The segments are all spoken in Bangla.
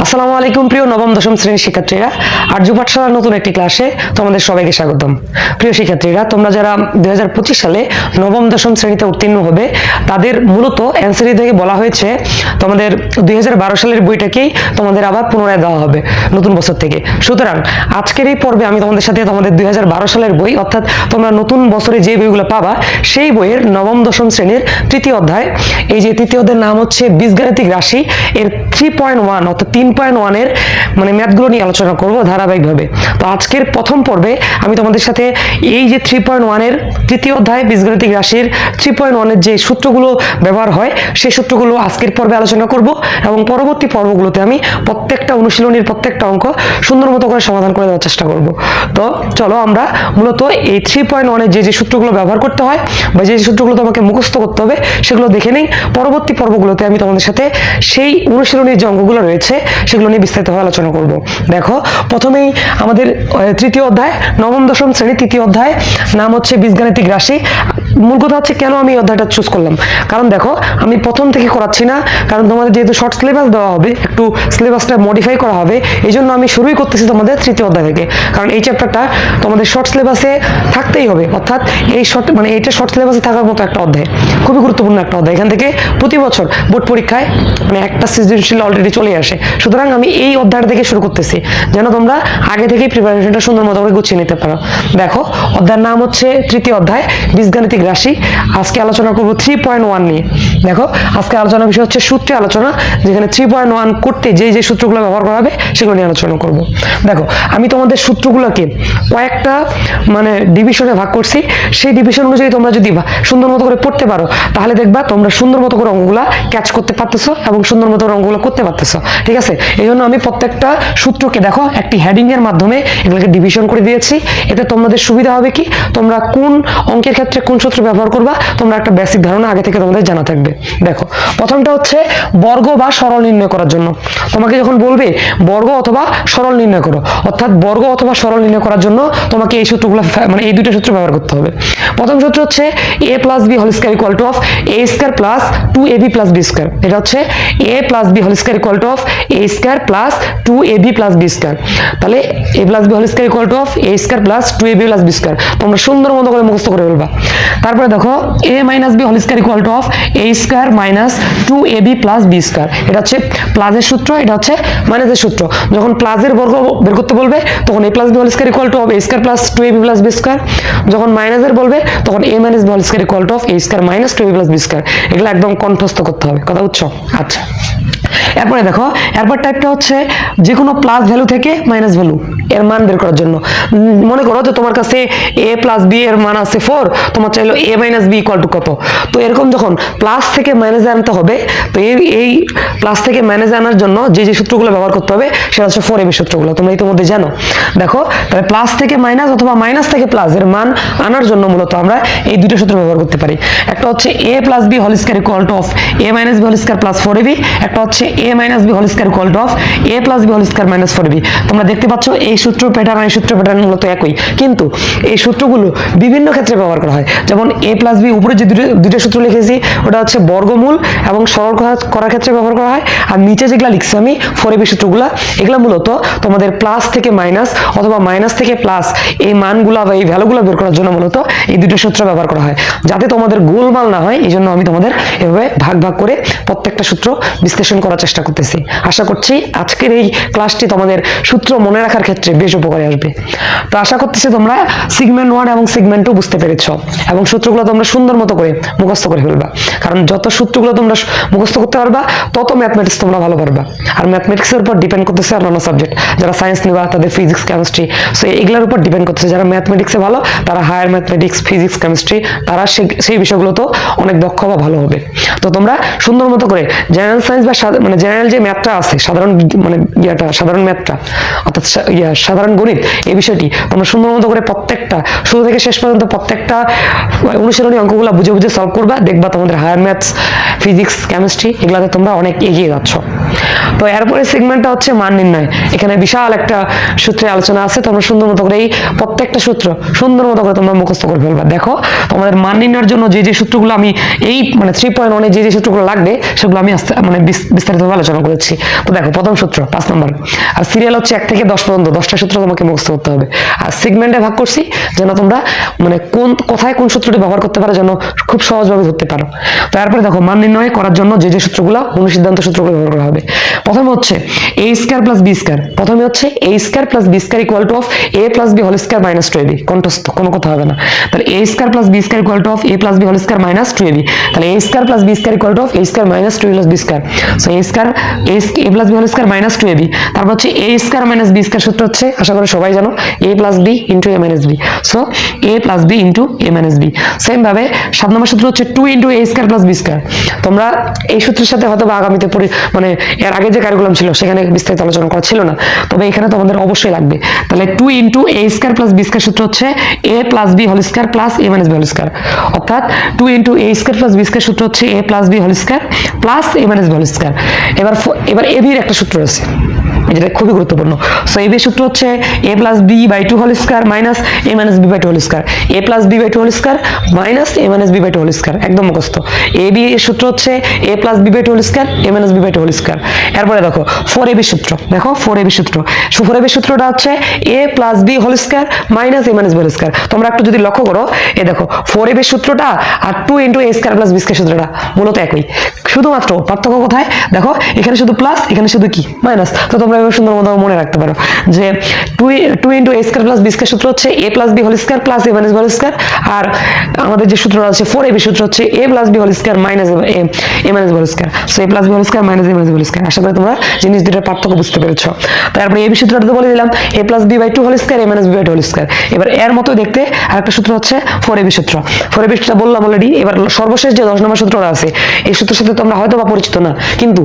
আসসালামু আলাইকুম প্রিয় নবম দশম শ্রেণীর শিক্ষার্থীরা, আরজু পাঠশালার নতুন একটি ক্লাসে তোমাদের সবাইকে স্বাগতম। প্রিয় শিক্ষার্থীরা, তোমরা যারা 2025 সালে নবম দশম শ্রেণীতে উত্তীর্ণ হবে তাদের মূলত এনসিডি থেকে বলা হয়েছে তোমাদের 2012 সালের বইটাকেই তোমাদের আবার পুনরায় দেওয়া হবে নতুন বছর থেকে। সুতরাং আজকের এই পর্বে আমি তোমাদের সাথে তোমাদের 2012 সালের বই অর্থাৎ তোমরা নতুন বছরে যে বইগুলো পাবা সেই বইয়ের নবম দশম শ্রেণীর তৃতীয় অধ্যায়, এই যে তৃতীয় অধ্যায়ের নাম হচ্ছে বীজগাণিতিক রাশি, এর 3.1 অর্থাৎ 3.1 এর মানে ম্যাথগুলো নিয়ে আলোচনা করব ধারাবাহিকভাবে। তো আজকের প্রথম পর্বে আমি তোমাদের সাথে এই যে 3.1 এর তৃতীয় অধ্যায় বীজগাণিতিক রাশির 3.1 এর যে সূত্রগুলো ব্যবহার হয় সেই সূত্রগুলো আজকের পর্বে আলোচনা করব এবং পরবর্তী পর্বগুলোতে আমি প্রত্যেকটা অনুশীলনীর প্রত্যেকটা অঙ্ক সুন্দর মতো করে সমাধান করে দেওয়ার চেষ্টা করব। তো চলো আমরা মূলত এই 3.1 এর যে সূত্রগুলো ব্যবহার করতে হয় বা যে সূত্রগুলো তোমাকে মুখস্থ করতে হবে সেগুলো দেখে নেই। পরবর্তী পর্বগুলোতে আমি তোমাদের সাথে সেই অনুশীলনীর যে অঙ্কগুলো রয়েছে সেগুলো নিয়ে বিস্তারিতভাবে আলোচনা করব। দেখো, প্রথমেই আমাদের তৃতীয় অধ্যায় নবম দশম শ্রেণী তৃতীয় অধ্যায় নাম হচ্ছে বীজগাণিতিক রাশি। মূল কথা হচ্ছে কেন আমি এই অধ্যায়টা চুজ করলাম, কারণ দেখো আমি প্রথম থেকে করাচ্ছি না, কারণ তোমাদের যেহেতু শর্ট সিলেবাস দেওয়া হবে, একটু সিলেবাসটা মডিফাই করা হবে, এই জন্য আমি শুরুই করতেছি তোমাদের তৃতীয় অধ্যায় থেকে। কারণ এই চ্যাপ্টারটা তোমাদের শর্ট সিলেবাসে থাকতেই হবে, অর্থাৎ এই এইটা শর্ট সিলেবাসে থাকার মতো একটা অধ্যায়, খুবই গুরুত্বপূর্ণ একটা অধ্যায়। এখান থেকে প্রতি বছর বোর্ড পরীক্ষায় একটা সৃজনশীল অলরেডি চলে আসে। সুতরাং আমি এই অধ্যায়টা থেকে শুরু করতেছি যেন তোমরা আগে থেকেই প্রিপারেশনটা সুন্দর মতো করে গুছিয়ে নিতে পারো। দেখো, অধ্যায়ের নাম হচ্ছে তৃতীয় অধ্যায় বীজগাণিতিক রাশি। আজকে আলোচনা করব 3.1 নিয়ে। দেখো, আজকে আলোচনার বিষয় হচ্ছে সূত্রে আলোচনা, যেখানে 3.1 করতে যে সূত্রগুলো ব্যবহার করা হবে সেগুলো নিয়ে আলোচনা করব। দেখো, আমি তোমাদের সূত্রগুলোকে কয়েকটা মানে ডিভিশনে ভাগ করছি। সেই ডিভিশন অনুযায়ী তোমরা যদি সুন্দর মতো করে পড়তে পারো তাহলে দেখবা তোমরা সুন্দর মতো করে অঙ্কগুলা ক্যাচ করতে পারতেছো এবং সুন্দর মতো করে অঙ্কগুলো করতে পারতেছো। ঠিক আছে, এই জন্য আমি প্রত্যেকটা সূত্রকে দেখো একটি হেডিং এর মাধ্যমে এগুলোকে ডিভিশন করে দিয়েছি। এতে তোমাদের সুবিধা হবে কি, তোমরা কোন অঙ্কের ক্ষেত্রে কোন সূত্র ব্যবহার করবা তোমরা একটা বেসিক ধারণা আগে থেকে তোমাদের জানা থাকবে। দেখো, প্রথমটা হচ্ছে বর্গ বা সরল নির্ণয় করার জন্য। তোমাকে যখন বলবে বর্গ অথবা সরল নির্ণয় করো, অর্থাৎ বর্গ অথবা সরল নির্ণয় করার জন্য তোমাকে এই সূত্রগুলো মানে এই দুটো সূত্র ব্যবহার করতে হবে। প্রথম সূত্র হচ্ছে a plus B whole square equal to of a square plus 2ab plus b square. এটা হচ্ছে a plus B whole square equal to of a square plus 2ab plus b square. তাহলে a plus B whole square equal to of a square plus 2ab plus b square তোমরা সুন্দর মতো করে মুখস্থ করে ফেলবা। তারপরে দেখো a minus b whole square equal to of a square minus 2ab plus b square. এটা হচ্ছে প্লাসের সূত্র, এটা হচ্ছে মাইনাসের সূত্র। যখন প্লাসের বর্গ বের করতে বলবে তখন a plus b whole square equal to of a square plus 2ab plus b square. যখন মাইনাসের বলবে তখন a minus b whole square equal to of a square minus 2ab plus b square. এগুলো একদম কণ্ঠস্থ করতে হবে, কথা বুঝছো? আচ্ছা, এরপরে দেখো, এরপর টাইপটা হচ্ছে যে কোনো প্লাস ভ্যালু থেকে মাইনাস ভ্যালু এর মান বের করার জন্য। মনে করো যে তোমার কাছে a প্লাস b এর মান আছে 4, তোমার চাইলো a minus b equal to কত। তো এরকম যখন প্লাস থেকে মাইনাসে আনতে হবে, তো এই প্লাস থেকে মাইনাসে আনার জন্য যে সূত্রগুলো ব্যবহার করতে হবে সেটা হচ্ছে 4ab সূত্রগুলো, তোমরা ইতিমধ্যে জানো। দেখো, তাহলে প্লাস থেকে মাইনাস অথবা মাইনাস থেকে প্লাস এর মান আনার জন্য মূলত আমরা এই দুটো সূত্র ব্যবহার করতে পারি। একটা হচ্ছে a plus b whole square equal to of a minus b whole square plus 4ab, একটা হচ্ছে a minus b whole square equal to of a plus b whole square minus 4ab। তোমরা দেখতে পাচ্ছ এই সূত্র প্যাটার্ন এই সূত্র প্যাটার্ন মূলত একই, কিন্তু এই সূত্রগুলো বিভিন্ন ক্ষেত্রে ব্যবহার করা হয়। যেমন a প্লাস b উপরে যে দুটো সূত্র লিখেছি ওটা হচ্ছে বর্গমূল এবং সরল করার ক্ষেত্রে ব্যবহার করা হয়, আর নিচে যেগুলো লিখছি আমি 4ab সূত্রগুলো, এগুলো মূলত তোমাদের প্লাস থেকে মাইনাস অথবা মাইনাস থেকে প্লাস এই মানগুলা বা এই ভ্যালুগুলো বের করার জন্য মূলত এই দুটো সূত্র ব্যবহার করা হয়। যাতে তোমাদের গোলমাল না হয় এই জন্য আমি তোমাদের এভাবে ভাগ ভাগ করে প্রত্যেকটা সূত্র বিশ্লেষণ করার চেষ্টা করতেছি। আশা করছি আজকের এই ক্লাসটি তোমাদের সূত্র মনে রাখার ক্ষেত্রে বেশ উপকারী আসবে। তো আশা করতেছি তোমরা সেগমেন্ট 1 এবং সেগমেন্ট 2 বুঝতে পেরেছো এবং সূত্রগুলো তোমরা সুন্দর মতো করে মুখস্থ করে ফেলবা। কারণ যত সূত্রগুলো তোমরা মুখস্থ করতে পারবা তত ম্যাথমেটিক্স তোমরা ভালো পারবা। আর ম্যাথমেটিক্সের উপর ডিপেন্ড করতেছে অন্যান্য সাবজেক্ট, যারা সায়েন্স নিবা তাদের ফিজিক্স কেমিস্ট্রি, সো এগুলোর উপর ডিপেন্ড করতেছে। যারা ম্যাথমেটিক্সে ভালো তারা হায়ার ম্যাথমেটিক্স ফিজিক্স কেমিস্ট্রি তারা সেই বিষয়গুলো তো অনেক দক্ষ বা ভালো হবে। তো তোমরা সুন্দর মতো করে জেনারেল সায়েন্স বা মানে জেনারেল যে ম্যাথটা আছে সাধারণ মানে সাধারণ ম্যাথটা অর্থাৎ সাধারণ গণিত, এই বিষয়টি তোমরা সুন্দর মতো করে প্রত্যেকটা শুরু থেকে শেষ পর্যন্ত প্রত্যেকটা অনুশীলনী অঙ্কগুলো বুঝে বুঝে সলভ করবা, দেখবা তোমাদের হায়ার ম্যাথস ফিজিক্স কেমিস্ট্রি এগুলাতে তোমরা অনেক এগিয়ে যাচ্ছ। তো এরপরে সেগমেন্টটা হচ্ছে মান নির্ণয়। এখানে বিশাল একটা সূত্রের আলোচনা আছে, তোমরা সুন্দর মতো করে এই প্রত্যেকটা সূত্র সুন্দর মতো করে তোমরা মুখস্থ করে ফেলবা। দেখো, তোমাদের মান নির্ণয়ের জন্য যে সূত্রগুলো আমি এই মানে 3.1 এ যে সূত্রগুলো লাগবে সেগুলো আমি মানে বিস্তারিত বিস্তারিতভাবে আলোচনা করেছি। তো দেখো প্রথম সূত্র 5 নম্বর, আর সিরিয়াল হচ্ছে 1 থেকে 10 পর্যন্ত 10টা সূত্র তোমাকে মুখস্থ করতে হবে। আর সেগমেন্টে ভাগ করছি যেন তোমরা মানে কোথায় কোন সূত্রটি ব্যবহার করতে পারো যেন খুব সহজভাবে ধরতে পারো। তারপরে দেখো মান নির্ণয় করার জন্য যে সূত্রগুলো অনুসিদ্ধান্ত সূত্রগুলো ব্যবহার করা হবে। প্রথমে হচ্ছে a square plus b square, প্রথমে হচ্ছে a square plus b square equal to of a plus b whole square minus 2ab, কণ্ঠস্থ কোনো কথা হবে না। তাহলে a square plus b square equal to of a plus b whole square minus 2ab, তাহলে a square plus b square equal to of a square minus 2 plus b square. So a square a plus b whole square minus 2ab, তারপর হচ্ছে a square minus b square সূত্র হচ্ছে আশা করি সবাই জানো a plus b into a minus b। So a plus b into a minus b। Same ভাবে 7 নম্বর সূত্র হচ্ছে 2 into a square plus b square. তোমরা এই সূত্রের সাথে হয়তো আগামীতে মানে এর আগে যে কারিকুলাম ছিল সেখানে বিস্তারিত আলোচনা করা ছিল না, তবে এখানে তোমাদের অবশ্যই লাগবে। তাহলে 2 into a square plus b square সূত্র হচ্ছে a plus b whole square plus a minus b whole square, অর্থাৎ 2 into a square plus b square সূত্র হচ্ছে a plus b whole square plus a minus b whole square. এবার ab এর একটা সূত্র আছে যেটা খুবই গুরুত্বপূর্ণ। সো ab এর সূত্র হচ্ছে a plus b by 2 whole square minus a minus b by 2 whole square, a plus b by 2 whole square minus a minus b by 2 whole square, একদম মুখস্থ। ab এর সূত্র হচ্ছে a plus b by 2 whole square a minus b by 2 whole square. এরপরে দেখো 4ab সূত্র, দেখো 4ab সূত্র, 4ab সূত্রটা হচ্ছে a plus b whole square minus a minus b whole square. তোমরা একটু যদি লক্ষ্য করো এই দেখো 4ab সূত্রটা আর 2 into a square plus b square সূত্রটা মূলত একই, শুধুমাত্র পার্থক্য কোথায় দেখো, এখানে শুধু প্লাস এখানে শুধু কি মাইনাস। তো তোমরা এবার সুন্দর মতো মনে রাখতে পারো যে 2 into a square plus b square সূত্র হচ্ছে a plus b whole square plus a minus b whole square, আর আমাদের যে সূত্রটা আছে 4ab সূত্র হচ্ছে a plus b whole square minus a minus b whole square. So a plus b whole square minus a minus b whole square. আশা করি তোমরা জিনিস দুটোর পার্থক্য বুঝতে পেরেছো। তারপরে ab সূত্রটা তো বলে দিলাম a plus b by 2 whole square a minus b by 2 whole square. এবার এর মতো দেখতে আরেকটা সূত্র হচ্ছে 4ab সূত্র, 4ab সূত্রটা বললাম অলরেডি। এবার সর্বশেষ যে 10 নম্বর সূত্রটা আছে এই সূত্রের সাথে তোমরা হয়তো বা পরিচিত না, কিন্তু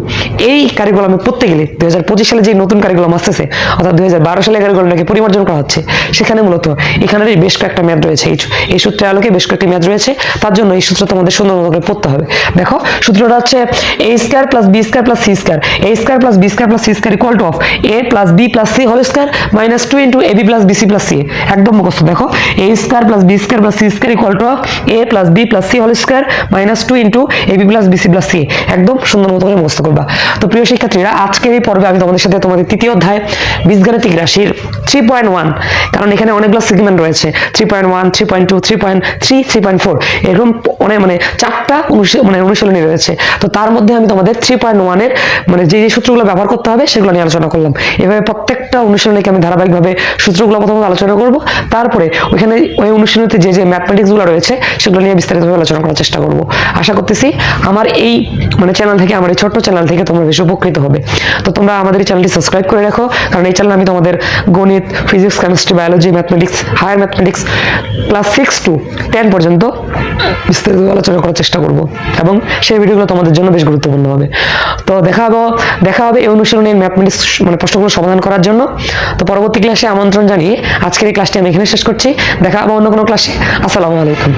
এই কারিকুলামে পড়তে গেলে 2025 সালে যে নতুন কারিকুলাম আসতেছে অর্থাৎ 2012 সালে কারিকুলামটাকে পরিমার্জন করা হচ্ছে, সেখানে মূলত এখানের বেশ কয়েকটা ম্যাথ রয়েছে, এই সূত্রের আলোকে বেশ কয়েকটি ম্যাথ রয়েছে, তার জন্য এই সূত্র তোমাদের সুন্দর মতো করে পড়তে হবে। দেখো সূত্রটা হচ্ছে a square plus b square plus c square, a square plus b square plus c square equal to of a plus b plus c whole square minus 2 into ab plus bc plus c। একদম মুখস্থ। দেখো a square plus b square plus c square equal to a plus b plus c whole square minus 2 into ab plus bc plus c। একদম সুন্দর মতো করে মুখস্থ করবা। তো প্রিয় শিক্ষার্থীরা, আজকের এই পর্বে আমি তোমাদের সাথে তোমাদের তৃতীয় অধ্যায় বীজগাণিতিক রাশির 3.1, কারণ এখানে অনেকগুলো সেগমেন্ট রয়েছে 3.1, 3.2, 3.3, 3.4 এরকম অনেক মানে 4টা অনুশীলনী রয়েছে। তো তার মধ্যে আমি তোমাদের 3.1 এর মানে যে সূত্রগুলো ব্যবহার করতে হবে সেগুলো নিয়ে আলোচনা করলাম। এভাবে প্রত্যেকটা অনুশীলনীকে আমি ধারাবাহিকভাবে সূত্রগুলো প্রথমে আলোচনা করব, তারপরে ওইখানে ওই অনুশীলনীতে যে ম্যাথমেটিক্সগুলো রয়েছে সেগুলো নিয়ে বিস্তারিতভাবে আলোচনা করার চেষ্টা করব। আশা করতেছি আমার এই চ্যানেল থেকে, আমার এই ছোট্ট চ্যানেল থেকে তোমরা বেশ উপকৃত হবে। তো তোমরা আমাদের এই চ্যানেলটি সাবস্ক্রাইব করে রাখো, কারণ এই চ্যানেলে আমি তোমাদের গণিত, physics, chemistry, biology, mathematics, higher mathematics class 6 to 10 পর্যন্ত বিস্তারিত আলোচনা করার চেষ্টা করব, এবং সেই ভিডিওগুলো তোমাদের জন্য বেশ গুরুত্বপূর্ণ হবে। তো দেখা হবে এই অনুশীলনের ম্যাথমেটিক্স প্রশ্নগুলো সমাধান করার জন্য। তো পরবর্তী ক্লাসে আমন্ত্রণ জানিয়ে আজকের এই ক্লাসটি আমি এখানে শেষ করছি। দেখা হবে অন্য কোনো ক্লাসে। আসসালামু আলাইকুম।